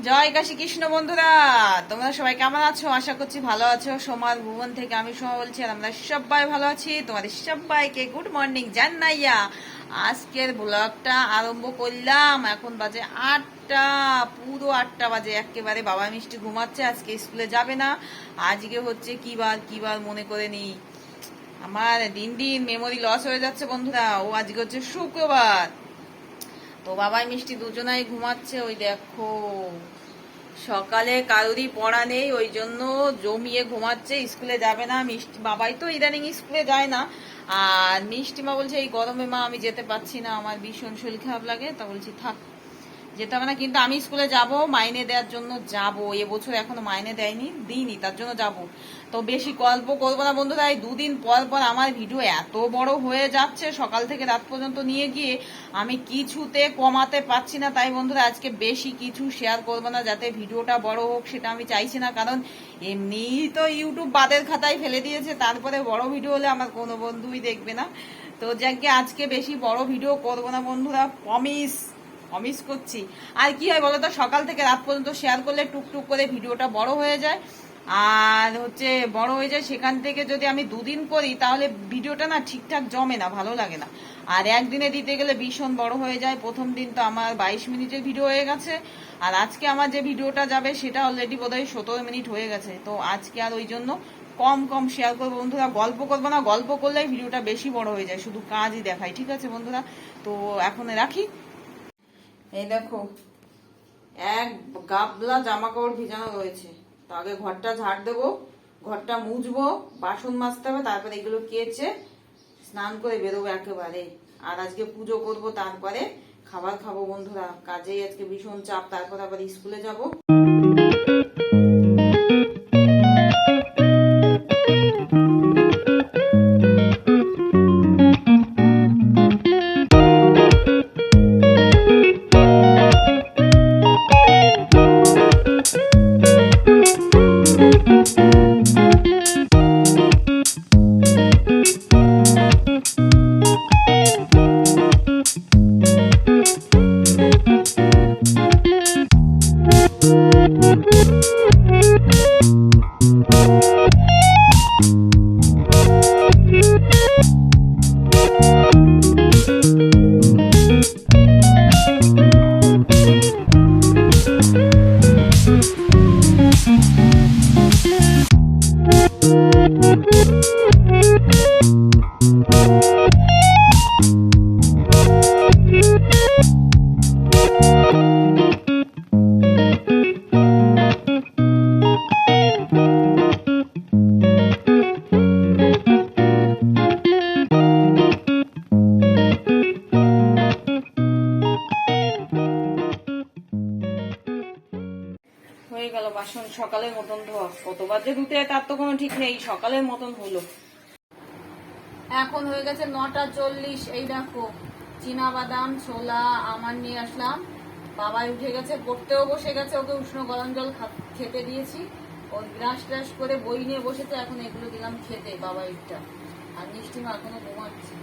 জয় কাশী কৃষ্ণ বন্ধুরা, তোমরা সবাই কেমন আছো? আশা করছি ভালো আছো। সোমার ভুবন থেকে আমি সোমা বলছি, আর আমরা সবাই ভালো আছি। তোমাদের সবাইকে গুড মর্নিং জানাইয়া আজকের ব্লগটা আরম্ভ করলাম। এখন বাজে 8টা, পুরো 8টা বাজে একেবারে। বাবা মিষ্টি ঘুমাচ্ছে, আজকে স্কুলে যাবে না। আজকে হচ্ছে কি বার মনে করে নি। আমার দিন দিন মেমোরি লস হয়ে যাচ্ছে বন্ধুরা। ও আজকে হচ্ছে শুক্রবার। তো বাবাই মিষ্টি দুজনাই ঘুমাচ্ছে। ওই দেখো, সকালে কারোরই পড়া নেই, ওই জন্য জমিয়ে ঘুমাচ্ছে। স্কুলে যাবে না। মিষ্টি বাবাই তো ইদানিং স্কুলে যায় না। আর মিষ্টিমা বলছে এই গরমে মা আমি যেতে পারছি না, আমার ভীষণ শরীর খারাপ লাগে। তা বলছি থাক, যেতে হবে না। কিন্তু আমি স্কুলে যাব, মাইনে দেওয়ার জন্য যাব। এবছর এখনো মাইনে দিইনি, তার জন্য যাব। তো বেশি গল্প করবো না বন্ধুরা। এই 2 দিন পর পর আমার ভিডিও এত বড় হয়ে যাচ্ছে, সকাল থেকে রাত পর্যন্ত নিয়ে গিয়ে আমি কিছুতে কমাতে পারছি না। তাই বন্ধুরা আজকে বেশি কিছু শেয়ার করবো না, যাতে ভিডিওটা বড় হোক সেটা আমি চাইছি না। কারণ এমনি তো ইউটিউব বাদের খাতায় ফেলে দিয়েছে, তারপরে বড় ভিডিও হলে আমার কোনো বন্ধুই দেখবে না। তো যাকে আজকে বেশি বড় ভিডিও করবো না বন্ধুরা, প্রমিস করছি। আর কি হয় বলতো, সকাল থেকে রাত পর্যন্ত শেয়ার করলে টুকটুক করে ভিডিওটা বড় হয়ে যায়। আর হচ্ছে বড় হয়ে যায়, সেখান থেকে যদি আমি 2 দিন করি তাহলে ভিডিওটা না ঠিকঠাক জমে না, ভালো লাগে না। আর একদিনে দিতে গেলে ভীষণ বড় হয়ে যায়। প্রথম দিন তো আমার 22 মিনিটের ভিডিও হয়ে গেছে। আর আজকে আমার যে ভিডিওটা যাবে সেটা অলরেডি বোধহয় 17 মিনিট হয়ে গেছে। তো আজকে আর ওই জন্য কম শেয়ার করবো বন্ধুরা। গল্প করবো না, গল্প করলে ভিডিওটা বেশি বড় হয়ে যায়, শুধু কাজই দেখায়। ঠিক আছে বন্ধুরা, তো এখন রাখি। এই দেখো, এক গাবলা জামা কাপড় ভিজানো রয়েছে। তো আগে ঘরটা ঝাড় দেবো, ঘরটা মুছবো, বাসন মাজতে হবে, তারপরে এগুলো কেচে স্নান করে বেরোবো একেবারে। আর আজকে পুজো করব, তারপরে খাবার খাবো বন্ধুরা। কাজেই আজকে ভীষণ চাপ, তারপর আবার স্কুলে যাবো। হয়ে গেল বাসন সকালের মতন ধোয়া। কতবার যে ধুতে হয় তার তো কোনো ঠিক নেই, সকালের মতন হলো। এখন হয়ে গেছে 9টা 40। এই দেখো, চীনা বাদাম, ছোলা আমার নিয়ে আসলাম। বাবাই উঠে গেছে, পড়তেও বসে গেছে। ওকে উষ্ণ গরম জল খেতে দিয়েছি। ও ব্রাশ ট্রাশ করে বই নিয়ে বসেছে। এখন এগুলো দিলাম খেতে বাবাইটা। আর মিষ্টিমা এখনো ঘুমাচ্ছে।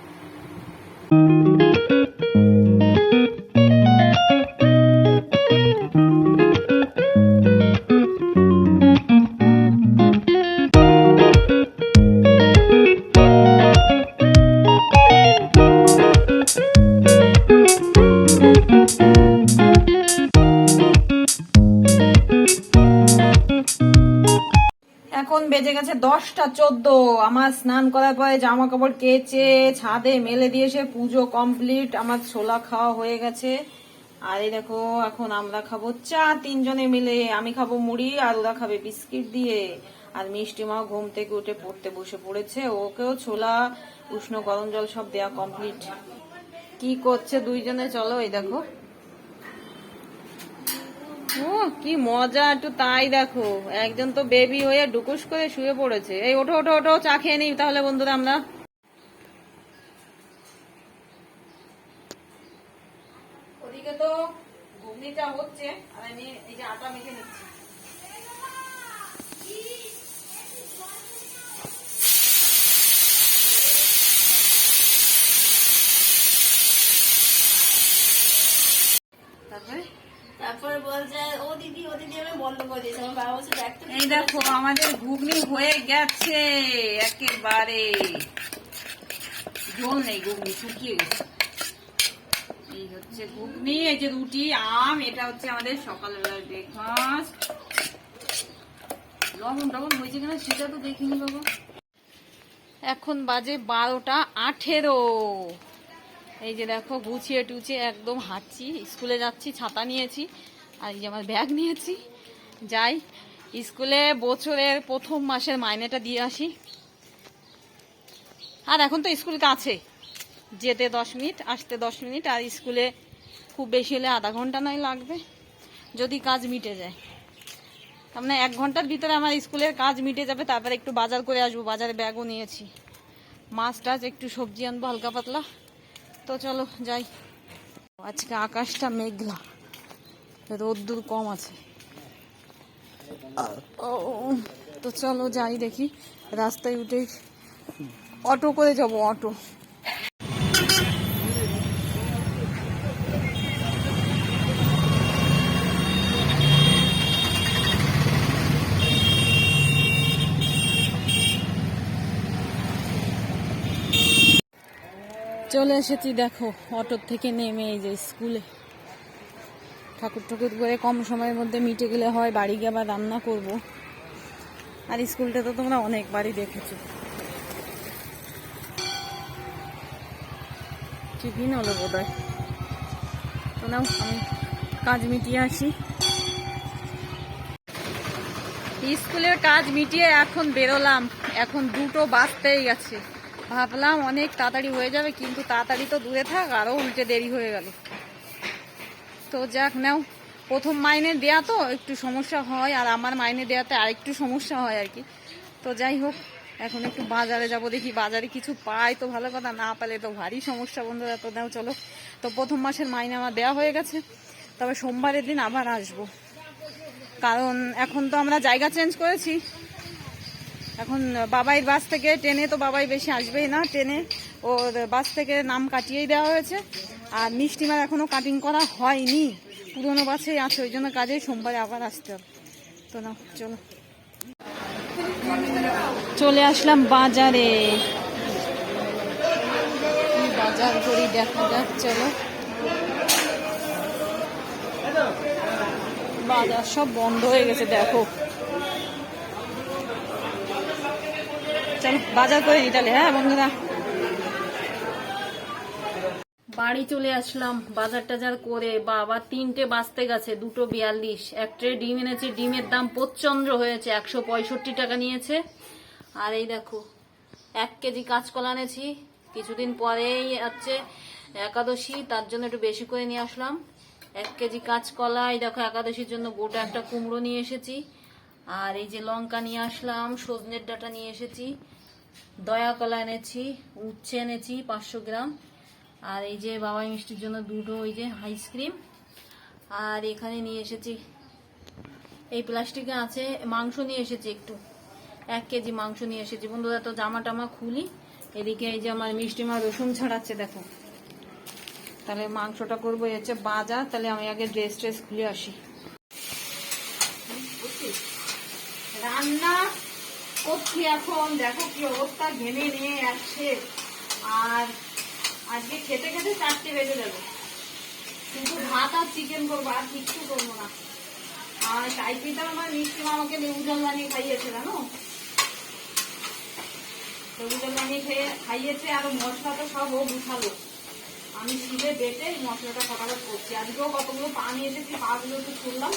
এখন বেজে গেছে 10টা 14। আমার স্নান করার পরে জামা কাপড় কেচে ছাদে মেলে দিয়ে এসে পুজো কমপ্লিট। আমার ছোলা খাওয়া হয়ে গেছে। আর এই দেখো, এখন আমরা খাবো চা 3 জনে মিলে। আমি খাবো মুড়ি, আর ওরা খাবে বিস্কিট দিয়ে। আর মিষ্টি মাও ঘুম থেকে উঠে পড়তে বসে পড়েছে। ওকেও ছোলা, উষ্ণ গরম জল সব দেয়া কমপ্লিট। কি করছে 2 জনে চলো। এই দেখো, ও কি মজা একটু তাই দেখো। একজন তো বেবি হয়ে ডুকুস করে শুয়ে পড়েছে। এই ওঠো ওঠো ওঠো, চা খেয়ে নিই তাহলে বন্ধুরা আমরা। ওদিকে তো ঘুগনি চা হচ্ছে, আর আমি এই যে আটা মেখে নিচ্ছি। তারপরে এই দেখো আমাদের ঘুগনি হয়ে গেছে, একেবারে ঝোল নেই, ঘুগনি শুকিয়ে গেছে। এই হচ্ছে ঘুগনি, এই যে রুটি আম, এটা হচ্ছে আমাদের সকালবেলার ব্রেকফাস্ট। লবণ টবণ হয়েছে কিনা সেটা তো দেখিনি বাবা। এখন বাজে 12:18। এই যে দেখো গুছিয়ে টুছিয়ে একদম হাঁটছি, স্কুলে যাচ্ছি, ছাতা নিয়েছি আর এই যে আমার ব্যাগ নিয়েছি। যাই স্কুলে বছরের প্রথম মাসের মাইনেটা দিয়ে আসি। আর এখন তো স্কুল কাছে, যেতে 10 মিনিট, আসতে 10 মিনিট, আর স্কুলে খুব বেশি হলে আধা ঘন্টা নয় লাগবে যদি কাজ মিটে যায়। তার মানে 1 ঘন্টার ভিতরে আমার স্কুলের কাজ মিটে যাবে। তারপরে একটু বাজার করে আসবো, বাজারে ব্যাগও নিয়েছি, মাছ টাছ একটু সবজি আনবো হালকা পাতলা। তো চলো যাই। আজকে আকাশটা মেঘলা, রোদ্দুর কম আছে। তো চলো যাই, দেখি রাস্তায় উঠে অটো করে যাবো, অটো। চলে এসেছি দেখো অটোর থেকে নেমে, এই যে স্কুলে। ঠাকুর ঠাকুর করে কম সময়ের মধ্যে মিটে গেলে হয়, বাড়ি গিয়ে আবার রান্না করব। আর স্কুলটা তো তোমরা অনেকবারই দেখেছো। টিফিন হলো বোধ হয়। তো নাও আমি কাজ মিটিয়ে আসি। স্কুলের কাজ মিটিয়ে এখন বেরোলাম, এখন 2টো বাজতেই গেছে। ভাবলাম অনেক তাড়াতাড়ি হয়ে যাবে, কিন্তু তাড়াতাড়ি তো দূরে থাক, আরও উল্টে দেরি হয়ে গেল। তো যাক, নাও প্রথম মাইনে দেয়া তো একটু সমস্যা হয়, আর আমার মাইনে দেওয়াতে আরেকটু সমস্যা হয় আর কি। তো যাই হোক, এখন একটু বাজারে যাব, দেখি বাজারে কিছু পাই তো ভালো কথা, না পেলে তো ভারী সমস্যা বন্ধুরা। তো নাও চলো। তো প্রথম মাসের মাইনে আমার দেওয়া হয়ে গেছে, তবে সোমবারের দিন আবার আসবো, কারণ এখন তো আমরা জায়গা চেঞ্জ করেছি। এখন বাবাইয়ের বাস থেকে ট্রেনে তো বাবাই বেশি আসবেই না, ট্রেনে ওর বাস থেকে নাম কাটিয়েই দেওয়া হয়েছে। আর মিষ্টিমার এখনো কাটিং করা হয়নি, পুরোনো বাসেই আছে, ওই জন্য কাজেই সোমবারে আবার আসতে হবে। তো না চলো, চলে আসলাম বাজারে। কি বাজার করি দেখা যাক, চলো। বাজার সব বন্ধ হয়ে গেছে দেখো। চলো বাজার করে নিই তাহলে। হ্যাঁ বন্ধুরা, বাড়ি চলে আসলাম বাজার টাজার করে। বাবা 3টে বাজতে গেছে, 2:42। এক ট্রে ডিম এনেছে, ডিমের দাম প্রচন্ড হয়েছে, 165 টাকা নিয়েছে। আর এই দেখো 1 কেজি কাঁচকলা এনেছি, কিছুদিন পরেই আছে একাদশী, তার জন্য একটু বেশি করে নিয়ে আসলাম। 1 কেজি কাঁচকলা। এই দেখো একাদশীর জন্য গোটা একটা কুমড়ো নিয়ে এসেছি। আর এই যে লঙ্কা নিয়ে আসলাম, সজনের ডাঁটা নিয়ে এসেছি, দয়া কলা এনেছি, উচ্ছে এনেছি 500 গ্রাম। আর এই যে বাবাই মিষ্টির জন্য 2টো ওই যে আইসক্রিম। আর এখানে নিয়ে এসেছি, এই প্লাস্টিকে আছে মাংস নিয়ে এসেছি, একটু 1 কেজি মাংস নিয়ে এসেছি বন্ধুরা। তো জামা টামা খুলি। এদিকে এই যে আমার মিষ্টিমা রসুন ছাড়াচ্ছে দেখো। তাহলে মাংসটা করবো, এই হচ্ছে বাজার। তাহলে আমি আগে ড্রেস ট্রেস খুলে আসি। রান্না করছি এখন, দেখো কি অবস্থা, ঘেমে নিয়ে আসছে। আর আজকে খেতে খেতে 4টে বেজে যাবে। শুধু ভাত আর চিকেন করবো, আর কিচ্ছু করবো না। আর টাইপিটা আমার মিষ্টি মা আমাকে লেবু জল বানিয়ে খাইয়েছে, জানো, লেবু জল বানিয়ে খাইয়েছে। আর মশলা তো সব ও গুছালো, আমি শিলে বেটে মশলাটা ফটাফট করছি। আজকেও কতগুলো পা নিয়ে এসেছি, পাগুলো একটু খুললাম।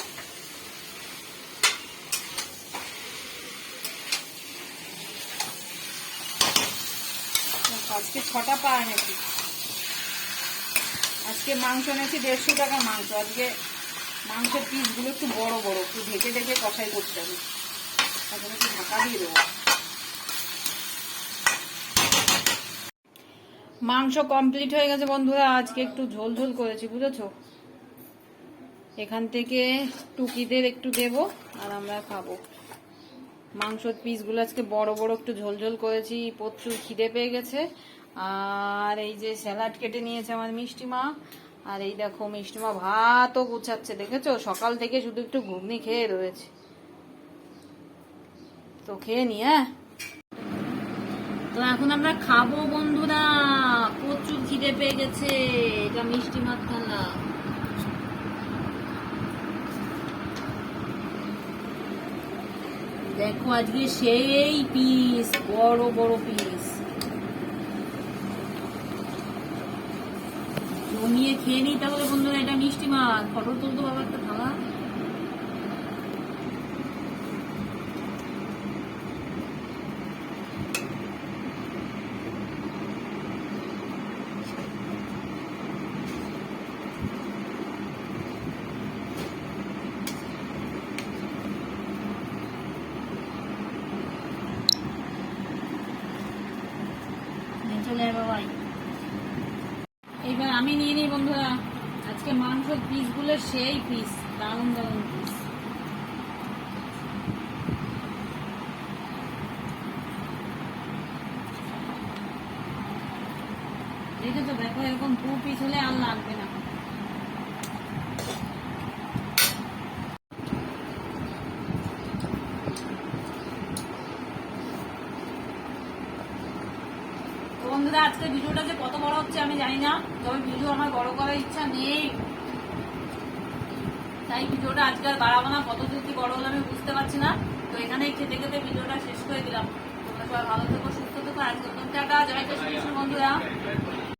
আজকে 6টা পা এনেছি। আজকে মাংস এনেছি 150 টাকা মাংস। আজকে মাংসের পিসগুলো একটু বড় বড়, একটু ঢেকে ঢেকে কষাই করতে হবে, এখন একটু ঢাকা দিয়ে দেবো। মাংস কমপ্লিট হয়ে গেছে বন্ধুরা। আজকে একটু ঝোল ঝোল করেছি, বুঝেছো। এখান থেকে টুকিদের একটু দেবো আর আমরা খাবো। মাংসের পিসগুলো আজকে বড় বড় একটু ঝোল ঝোল করেছি, প্রচুর খিদে পেয়ে গেছে। আর এই যে স্যালাড কেটে নিয়েছে আমার মিষ্টি মা। আর এই দেখো মিষ্টিমা ভাতও গুছাচ্ছে, দেখেছো? সকাল থেকে শুধু একটু ঘুগনি খেয়ে রয়েছে। তো খেয়ে নি। হ্যাঁ, তো এখন আমরা খাবো বন্ধুরা, প্রচুর খিদে পেয়ে গেছে। এটা মিষ্টি ভাত খানা। দেখো আজকে সেই পিস, বড় বড় পিস জমিয়ে খেয়ে নিই তাহলে বন্ধুরা। এটা মিষ্টি মাছ, ফটো তুলতো বাবা একটা থালা। চলে বাবাই, এইবার আমি নিয়ে নিই বন্ধুরা। আজকে মাংসের পিস গুলো সেই পিস, দারুন দারুন পিস। দেখেছো? দেখো এরকম 2 পিস হলে আর লাগবে না। বন্ধুরা আজকে ভিডিওটা যে কত বড় হচ্ছে আমি জানি না, তবে ভিডিও আমার বড় করার ইচ্ছা নেই, তাই ভিডিওটা আজকে আর বাড়াবো না। কত দূর কি বড় হলো আমি বুঝতে পারছি না। তো এখানেই খেতে খেতে ভিডিওটা শেষ করে দিলাম। তোমরা সবাই ভালো থেকো, সুস্থ থেকো। আজকে টাটা, জয় কৃষ্ণ বন্ধুরা।